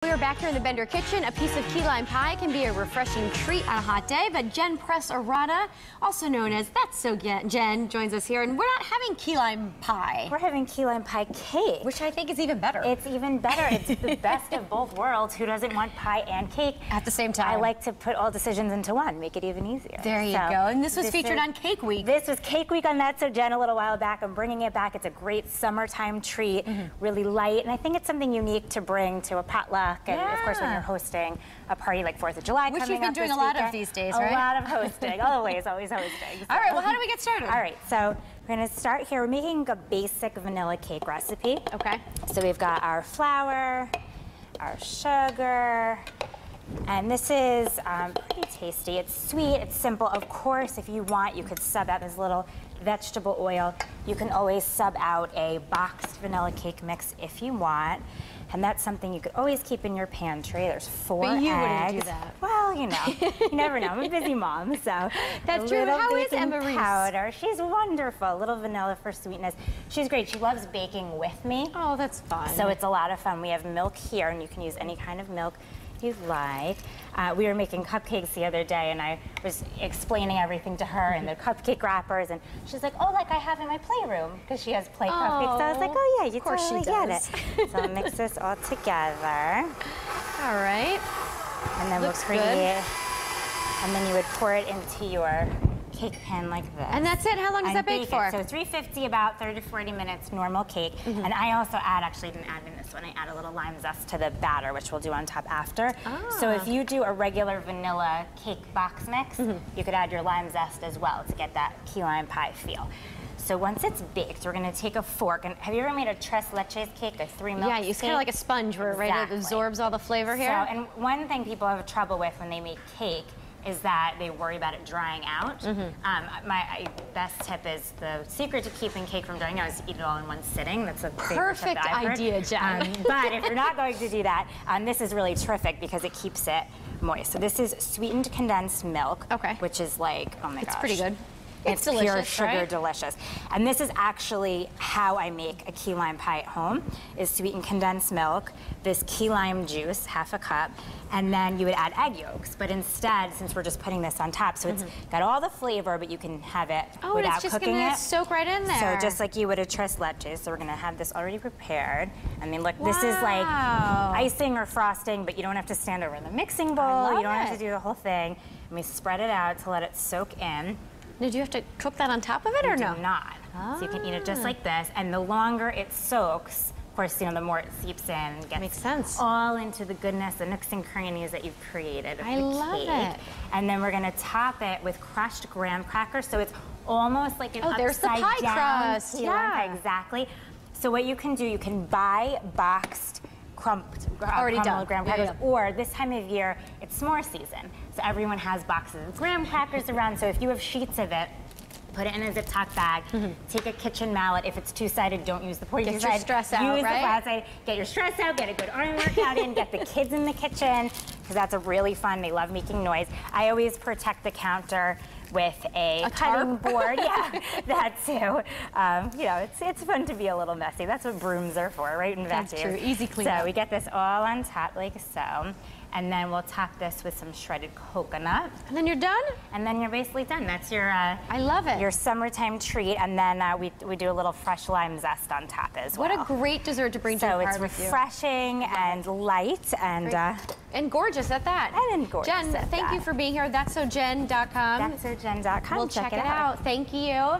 We are back here in the Bender kitchen. A piece of key lime pie can be a refreshing treat on a hot day, but Jenn Press Arata, also known as That's So Jen, joins us here, and we're not having key lime pie. We're having key lime pie cake. Which I think is even better. It's even better. It's the best of both worlds. Who doesn't want pie and cake? At the same time. I like to put all decisions into one, make it even easier. There you go. And this was featured on Cake Week. This was Cake Week on That's So Jen a little while back. I'm bringing it back. It's a great summertime treat, really light, and I think it's something unique to bring to a potluck, and of course when you're hosting a party like 4th of July Which you've been doing a lot of these days, right? A lot of hosting, always hosting. So. All right, well, how do we get started? All right, so we're gonna start here. We're making a basic vanilla cake recipe. Okay. So we've got our flour, our sugar, and this is pretty tasty. It's sweet, it's simple. Of course, if you want, you could sub out this little vegetable oil. You can always sub out a boxed vanilla cake mix if you want. And that's something you could always keep in your pantry. There's 4 eggs. But you wouldn't do that. Well, you know, you never know. I'm a busy mom, so. That's true. How is Emma Reese? Powder. She's wonderful. A little vanilla for sweetness. She's great. She loves baking with me. Oh, that's fun. So it's a lot of fun. We have milk here, and you can use any kind of milk you'd like. We were making cupcakes the other day, and I was explaining everything to her and the cupcake wrappers, and she's like, oh, like I have in my playroom, because she has play cupcakes. So I was like, oh yeah, you totally get it. So I'll mix this all together. All right. And then Looks we'll create, good. and then you would pour it into your cake pan like this. And that's it? How long does that bake for? So 350, about 30 to 40 minutes, normal cake. And I also add, actually didn't add in this one, I add a little lime zest to the batter, which we'll do on top after. So if you do a regular vanilla cake box mix, you could add your lime zest as well to get that key lime pie feel. So once it's baked, we're gonna take a fork, and have you ever made a tres leches cake, a 3-milk Yeah, it's kind of like a sponge where it absorbs all the flavor here. So, and one thing people have trouble with when they make cake is that they worry about it drying out. My best tip is the secret to keeping cake from drying out is to eat it all in one sitting. That's a perfect idea, Jen. But if you're not going to do that, this is really terrific because it keeps it moist. So this is sweetened condensed milk, which is like, oh my gosh. It's pretty good. It's delicious, pure sugar, right? delicious. And this is actually how I make a key lime pie at home, is sweetened condensed milk, this key lime juice, half a cup, and then you would add egg yolks. But instead, since we're just putting this on top, so it's got all the flavor, but you can have it without cooking it. Oh, it's just gonna soak right in there. So just like you would a tres leches, so we're gonna have this already prepared. I mean, look, this is like icing or frosting, but you don't have to stand over the mixing bowl. You don't have to do the whole thing. And we spread it out to let it soak in. Now, do you have to cook that on top of it or no? Do not. So you can eat it just like this, and the longer it soaks, of course, you know, the more it seeps in and gets all into the goodness, the nooks and crannies that you've created of the cake. I love it. And then we're gonna top it with crushed graham crackers, so it's almost like an there's the pie crust. Yeah, exactly. So what you can do, you can buy boxed already done graham crackers, or this time of year, it's s'more season. So everyone has boxes of graham crackers around, so if you have sheets of it, put it in a zip Zip-Loc bag, take a kitchen mallet. If it's two-sided, don't use the pointy side. Get your stress out, use the flat side. Get your stress out, get a good arm workout in, get the kids in the kitchen, because that's a really fun, they love making noise. I always protect the counter with a cutting board. Yeah, that too. You know, it's fun to be a little messy. That's what brooms are for, right? And That's true, easy cleanup. So we get this all on top like so. And then we'll top this with some shredded coconut. And then you're done? And then you're basically done. That's your I love it. Your summertime treat. And then we do a little fresh lime zest on top as well. What a great dessert to bring to a party. So it's refreshing and light and gorgeous at that. And gorgeous. Jenn, thank you for being here. That'sSoJenn.com. That'sSoJenn.com. We'll check it out. Thank you.